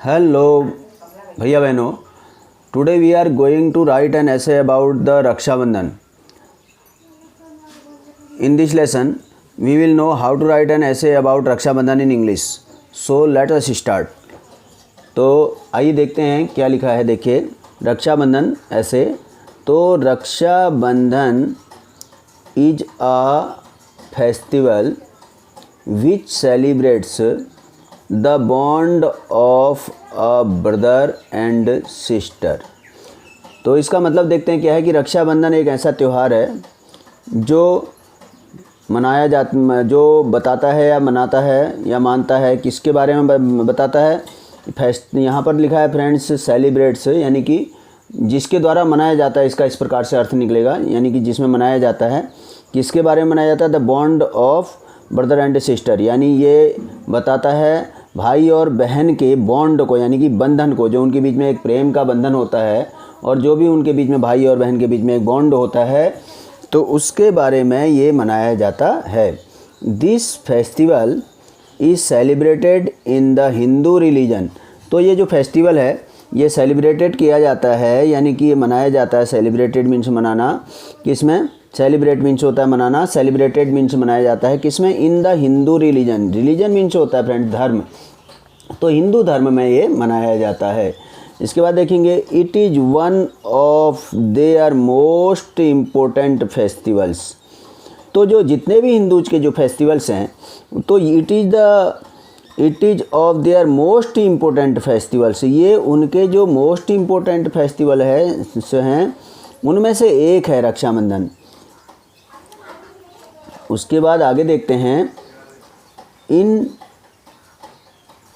Hello भैया बहनों, today we are going to write an essay about the Raksha Bandhan. In this lesson we will know how to write an essay about Raksha Bandhan in English. So let us start. तो आइए देखते हैं क्या लिखा है. देखिए, रक्षाबंधन ऐसे. तो Raksha Bandhan is a festival which celebrates the bond of a brother and sister. तो इसका मतलब देखते हैं क्या है कि रक्षाबंधन एक ऐसा त्यौहार है जो जो बताता है या मनाता है या मानता है, किसके बारे में बताता है. यहाँ पर लिखा है फ्रेंड्स सेलिब्रेट्स, यानी कि जिसके द्वारा मनाया जाता है. इसका इस प्रकार से अर्थ निकलेगा, यानी कि जिसमें मनाया जाता है. किसके बारे में मनाया जाता है? The bond of brother and sister, यानी ये बताता है भाई और बहन के बॉन्ड को, यानी कि बंधन को, जो उनके बीच में एक प्रेम का बंधन होता है और जो भी उनके बीच में भाई और बहन के बीच में एक बॉन्ड होता है, तो उसके बारे में ये मनाया जाता है. This festival is celebrated in the Hindu religion. तो ये जो फेस्टिवल है ये सेलिब्रेटेड किया जाता है, यानी कि ये मनाया जाता है. सेलिब्रेटेड मीन्स मनाना. किसमें? सेलिब्रेट मीन्स होता है मनाना, सेलिब्रेटेड मीन्स मनाया जाता है. किसमें? In the Hindu religion. Religion means होता है फ्रेंड धर्म. तो हिंदू धर्म में ये मनाया जाता है. इसके बाद देखेंगे, it is one of their most important festivals. तो जो जितने भी हिंदूज के जो फेस्टिवल्स हैं, तो it is of their most important festivals. ये उनके जो मोस्ट इम्पोर्टेंट फेस्टिवल हैं उनमें से एक है रक्षाबंधन. उसके बाद आगे देखते हैं, in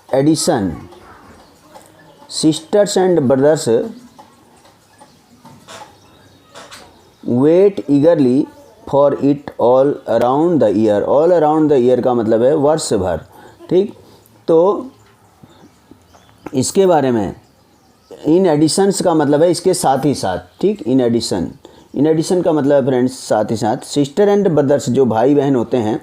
addition sisters and brothers wait eagerly for it all around the year. All around the year का मतलब है वर्ष भर. ठीक, तो इसके बारे में इन एडिशंस का मतलब है इसके साथ ही साथ. ठीक, इन एडिशन का मतलब है फ्रेंड्स साथ ही साथ. सिस्टर एंड ब्रदर्स जो भाई बहन होते हैं,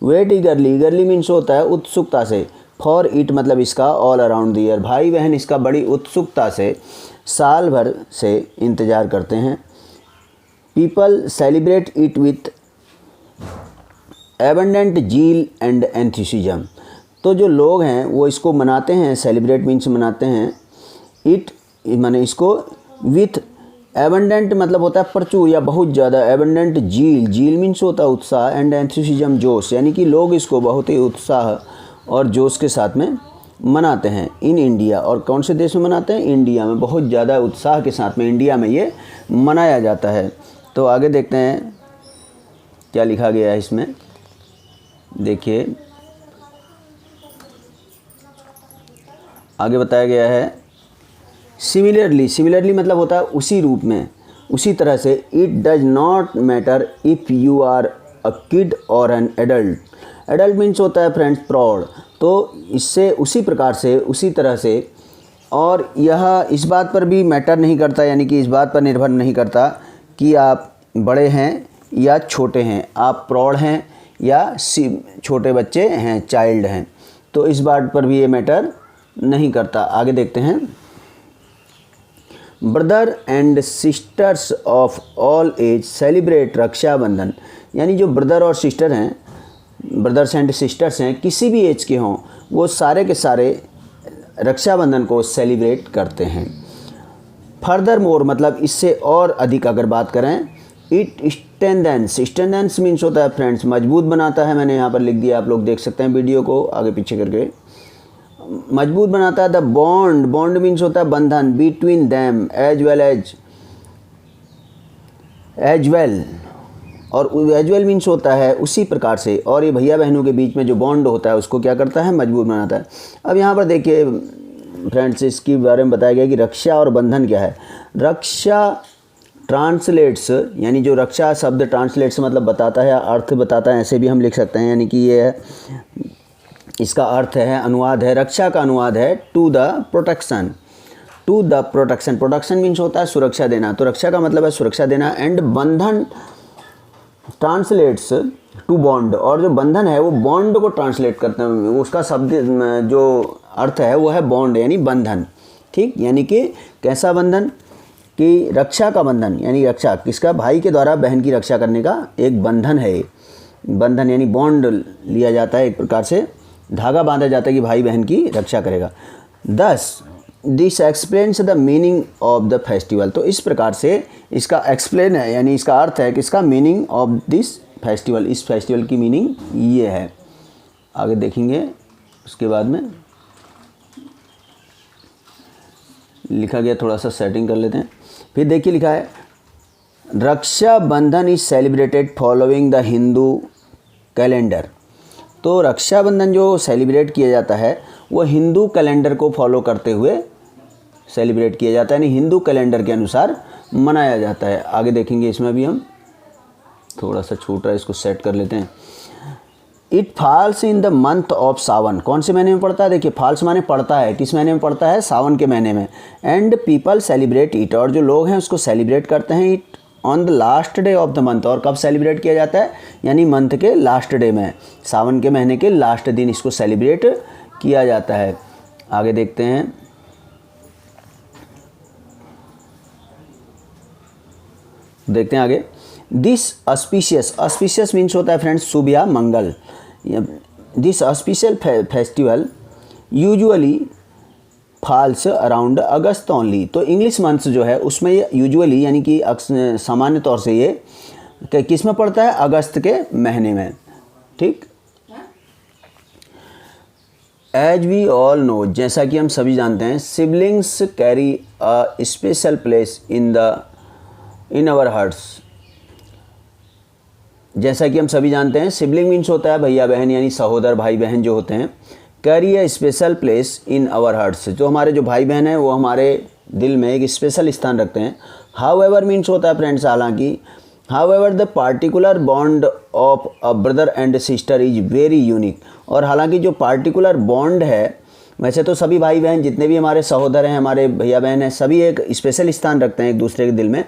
वेट ईगरली. ईगरली मीन्स होता है उत्सुकता से. फॉर इट मतलब इसका ऑल अराउंड द ईयर. भाई बहन इसका बड़ी उत्सुकता से साल भर से इंतज़ार करते हैं. People celebrate it with abundant zeal and enthusiasm. तो जो लोग हैं वो इसको मनाते हैं. सेलिब्रेट मीन्स मनाते हैं. इट माने इसको विथ एबंडेंट मतलब होता है प्रचुर या बहुत ज़्यादा. एबंडेंट जील मीन्स होता है उत्साह, एंड एंथुसिज्म जोश, यानी कि लोग इसको बहुत ही उत्साह और जोश के साथ में मनाते हैं. इन इंडिया, और कौन से देश में मनाते हैं? इंडिया में बहुत ज़्यादा उत्साह के साथ में इंडिया में ये मनाया जाता है. तो आगे देखते हैं क्या लिखा गया है इसमें. देखिए, आगे बताया गया है, सिमिलरली मतलब होता है उसी रूप में, उसी तरह से. It does not matter if you are a kid और एन एडल्ट. एडल्ट मीन्स होता है फ्रेंड्स प्रौढ़. तो इससे उसी प्रकार से, उसी तरह से, और यह इस बात पर भी मैटर नहीं करता, यानी कि इस बात पर निर्भर नहीं करता कि आप बड़े हैं या छोटे हैं, आप प्रौढ़ हैं या छोटे बच्चे हैं, चाइल्ड हैं. तो इस बात पर भी ये मैटर नहीं करता. आगे देखते हैं, brother and sisters of all age celebrate Raksha Bandhan. यानी जो ब्रदर और सिस्टर हैं, ब्रदर्स एंड सिस्टर्स हैं, किसी भी एज के हों, वो सारे के सारे रक्षाबंधन को सेलिब्रेट करते हैं. फर्दर मोर मतलब इससे और अधिक अगर बात करें, इट स्ट्रेंथेंस मीन्स होता है फ्रेंड्स मजबूत बनाता है. मैंने यहाँ पर लिख दिया, आप लोग देख सकते हैं वीडियो को आगे पीछे करके. मजबूत बनाता है. द बॉन्ड मीन्स होता है बंधन, बिटवीन दैम एज वेल, और एज वेल मीन्स होता है उसी प्रकार से. और ये भैया बहनों के बीच में जो बॉन्ड होता है उसको क्या करता है? मजबूत बनाता है. अब यहाँ पर देखिए फ्रेंड्स, इसके बारे में बताया गया कि रक्षा और बंधन क्या है. रक्षा ट्रांसलेट्स, यानी जो रक्षा शब्द ट्रांसलेट्स मतलब बताता है, अर्थ बताता है, ऐसे भी हम लिख सकते हैं. यानी कि ये है, इसका अर्थ है, अनुवाद है, रक्षा का अनुवाद है to the protection. Protection means होता है सुरक्षा देना. तो रक्षा का मतलब है सुरक्षा देना. एंड बंधन ट्रांसलेट्स टू बॉन्ड, और जो बंधन है वो बॉन्ड को ट्रांसलेट करते हैं. उसका शब्द जो अर्थ है वो है बॉन्ड यानी बंधन, ठीक। यानी कि कैसा बंधन कि रक्षा का बंधन, यानी रक्षा किसका, भाई के द्वारा बहन की रक्षा करने का एक बंधन है। बंधन यानी बॉन्ड लिया जाता है, एक प्रकार से धागा बांधा जाता है कि भाई बहन की रक्षा करेगा। 10 this explains the meaning of the festival. तो इस प्रकार से इसका एक्सप्लेन है, यानी इसका अर्थ है कि इसका मीनिंग ऑफ दिस फेस्टिवल, इस फेस्टिवल की मीनिंग ये है। आगे देखेंगे उसके बाद में लिखा गया, थोड़ा सा सेटिंग कर लेते हैं। फिर देखिए लिखा है Raksha Bandhan is celebrated following the Hindu calendar. तो रक्षाबंधन जो सेलिब्रेट किया जाता है वो हिंदू कैलेंडर को फॉलो करते हुए सेलिब्रेट किया जाता है, यानी हिंदू कैलेंडर के अनुसार मनाया जाता है। आगे देखेंगे, इसमें भी हम थोड़ा सा छूट रहा है, इसको सेट कर लेते हैं। It falls in the month of Sawan. कौन से महीने में पड़ता है, देखिए फॉल्स माने पड़ता है, किस महीने में पड़ता है, सावन के महीने में। एंड पीपल सेलिब्रेट इट, और जो लोग हैं उसको सेलिब्रेट करते हैं it on the last day of the month. और कब सेलिब्रेट किया जाता है, यानी मंथ के लास्ट डे में, सावन के महीने के लास्ट दिन इसको सेलिब्रेट किया जाता है। आगे देखते हैं, आगे। दिस ऑस्पिशियस मीन्स होता है फ्रेंड्स शुभ या मंगल। This auspicious festival usually falls around August only. तो इंग्लिश मंथ्स जो है उसमें ये यूजुअली यानी कि सामान्य तौर से ये किस में पड़ता है, अगस्त के महीने में, ठीक। एज वी ऑल नो, जैसा कि हम सभी जानते हैं, siblings carry a special place in our hearts. जैसा कि हम सभी जानते हैं, सिबलिंग मीन्स होता है भैया बहन, यानी सहोदर भाई बहन जो होते हैं। Carry a special place in our hearts, जो हमारे जो भाई बहन हैं वो हमारे दिल में एक स्पेशल स्थान रखते हैं। हाउ एवर मीन्स होता है फ्रेंड्स हालांकि, how ever the particular bond of a brother and sister is very unique. और हालांकि जो पार्टिकुलर बॉन्ड है, वैसे तो सभी भाई बहन जितने भी हमारे सहोदर हैं, हमारे भैया बहन हैं, सभी एक स्पेशल स्थान रखते हैं एक दूसरे के दिल में।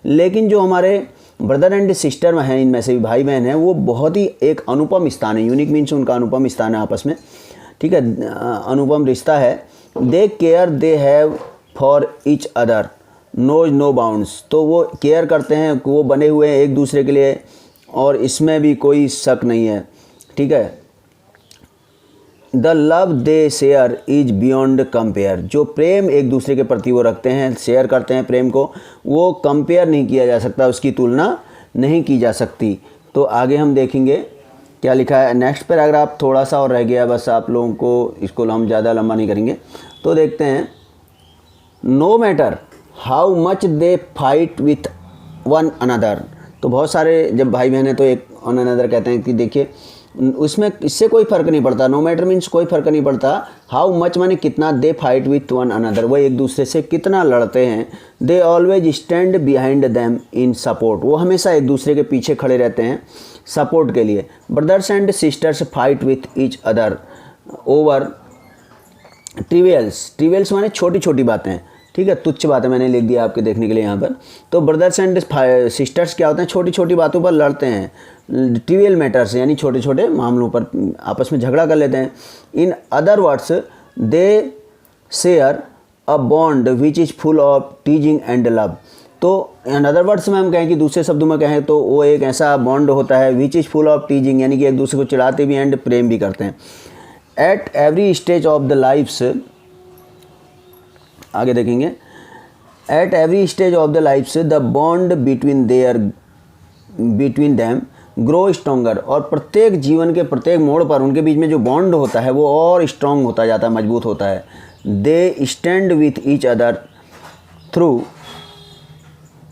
लेकिन जो हमारे ब्रदर एंड सिस्टर में हैं, इनमें से भी भाई बहन हैं, वो बहुत ही एक अनुपम स्थान है। यूनिक मीन्स उनका अनुपम स्थान है आपस में, ठीक है, अनुपम रिश्ता है। They care they have for each other knows no bounds. तो वो केयर करते हैं, वो बने हुए हैं एक दूसरे के लिए, और इसमें भी कोई शक नहीं है, ठीक है। The love they share is beyond compare. जो प्रेम एक दूसरे के प्रति वो रखते हैं, शेयर करते हैं प्रेम को, वो कंपेयर नहीं किया जा सकता, उसकी तुलना नहीं की जा सकती। तो आगे हम देखेंगे क्या लिखा है। नेक्स्ट पैराग्राफ थोड़ा सा और रह गया, बस आप लोगों को इसको हम ज़्यादा लंबा नहीं करेंगे। तो देखते हैं, no matter how much they fight with one another. तो बहुत सारे जब भाई बहन हैं तो एक वन अनदर कहते हैं कि देखिए उसमें इससे कोई फ़र्क नहीं पड़ता। नो मैटर मीन्स कोई फ़र्क नहीं पड़ता। हाउ मच माने कितना, दे फाइट विथ वन अनदर, वो एक दूसरे से कितना लड़ते हैं। They always stand behind them in support, वो हमेशा एक दूसरे के पीछे खड़े रहते हैं सपोर्ट के लिए। Brothers and sisters fight with each other over trivials माने छोटी छोटी बातें, ठीक है, तुच्छ बातें मैंने लिख दिया आपके देखने के लिए यहाँ पर। तो ब्रदर्स एंड सिस्टर्स क्या होते हैं, छोटी छोटी बातों पर लड़ते हैं। ट्रिवियल मैटर्स यानी छोटे छोटे मामलों पर आपस में झगड़ा कर लेते हैं। In other words they share a bond which is full of टीजिंग and love. तो इन अदर वर्ड्स में हम कहें कि दूसरे शब्दों में कहें तो वो एक ऐसा बॉन्ड होता है विच इज़ फुल ऑफ टीजिंग, यानी कि एक दूसरे को चिढ़ाते भी एंड प्रेम भी करते हैं। At every stage of the lifes, आगे देखेंगे, at every stage of the lifes the bond between them grow stronger. और प्रत्येक जीवन के प्रत्येक मोड़ पर उनके बीच में जो बॉन्ड होता है वो और स्ट्रॉन्ग होता जाता है, मजबूत होता है। They stand with each other through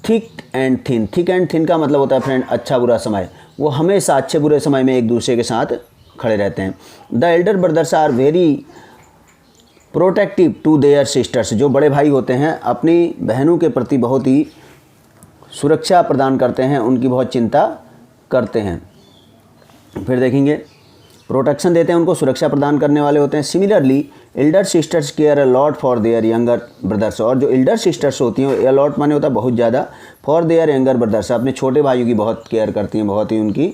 thick and thin. Thick and thin का मतलब होता है फ्रेंड अच्छा बुरा समय, वो हमेशा अच्छे बुरे समय में एक दूसरे के साथ खड़े रहते हैं। The elder brothers are very protective to their sisters. जो बड़े भाई होते हैं अपनी बहनों के प्रति बहुत ही सुरक्षा प्रदान करते हैं, उनकी बहुत चिंता करते हैं। फिर देखेंगे प्रोटेक्शन देते हैं, उनको सुरक्षा प्रदान करने वाले होते हैं। Similarly Elder sisters care a lot for their younger brothers. और जो एल्डर सिस्टर्स होती हैं, अलॉट माने होता है बहुत ज़्यादा, फॉर देयर यंगर ब्रदर्स, अपने छोटे भाइयों की बहुत केयर करती हैं, बहुत ही उनकी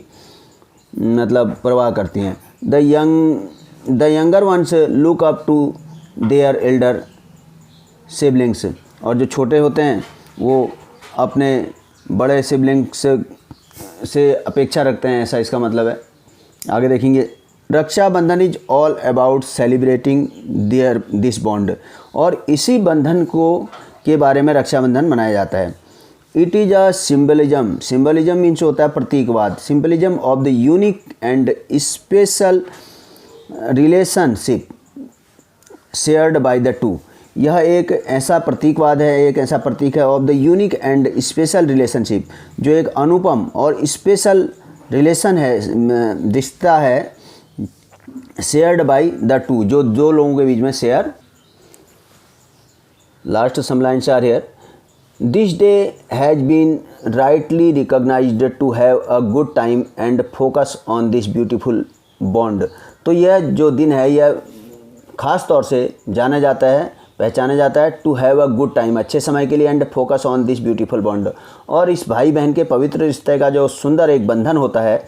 मतलब परवाह करती हैं। The younger ones look up to their elder siblings, और जो छोटे होते हैं वो अपने बड़े सिबलिंग्स से अपेक्षा रखते हैं, ऐसा इसका मतलब है। आगे देखेंगे, Raksha Bandhan is all about celebrating this bond, और इसी बंधन को के बारे में रक्षाबंधन मनाया जाता है। It is a symbolism, symbolism means होता है प्रतीकवाद, symbolism of the unique and special relationship shared by the two. यह एक ऐसा प्रतीकवाद है, एक ऐसा प्रतीक है of the unique and special relationship, जो एक अनुपम और स्पेशल रिलेशन है, रिश्ता है, शेयर्ड बाय द टू, जो दो लोगों के बीच में share. Last some lines are here. This day has been rightly recognised to have a good time and focus on this beautiful bond. तो यह जो दिन है यह ख़ास तौर से जाना जाता है, पहचाना जाता है, to have a good time, अच्छे समय के लिए, and focus on this beautiful bond, और इस भाई बहन के पवित्र रिश्ते का जो सुंदर एक बंधन होता है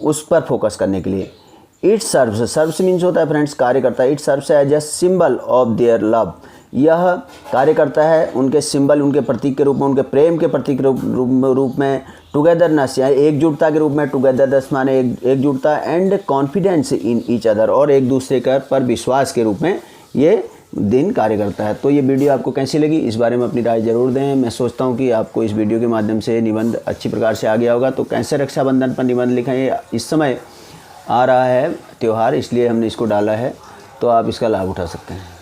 उस पर फोकस करने के लिए। इट सर्व्स, सर्व्स मीन्स होता है फ्रेंड्स कार्य करता है, it serves as a symbol of their love, यह कार्य करता है उनके सिंबल, उनके प्रतीक के रूप में, उनके प्रेम के प्रतीक रूप में, टुगेदरनेस या एकजुटता के रूप में, टुगेदरनेस माने एकजुटता, and confidence in each other, और एक दूसरे का पर विश्वास के रूप में ये दिन कार्य करता है। तो ये वीडियो आपको कैसी लगी, इस बारे में अपनी राय जरूर दें। मैं सोचता हूँ कि आपको इस वीडियो के माध्यम से निबंध अच्छी प्रकार से आ गया होगा। तो कैसे रक्षाबंधन पर निबंध लिखें, इस समय आ रहा है त्यौहार, इसलिए हमने इसको डाला है, तो आप इसका लाभ उठा सकते हैं।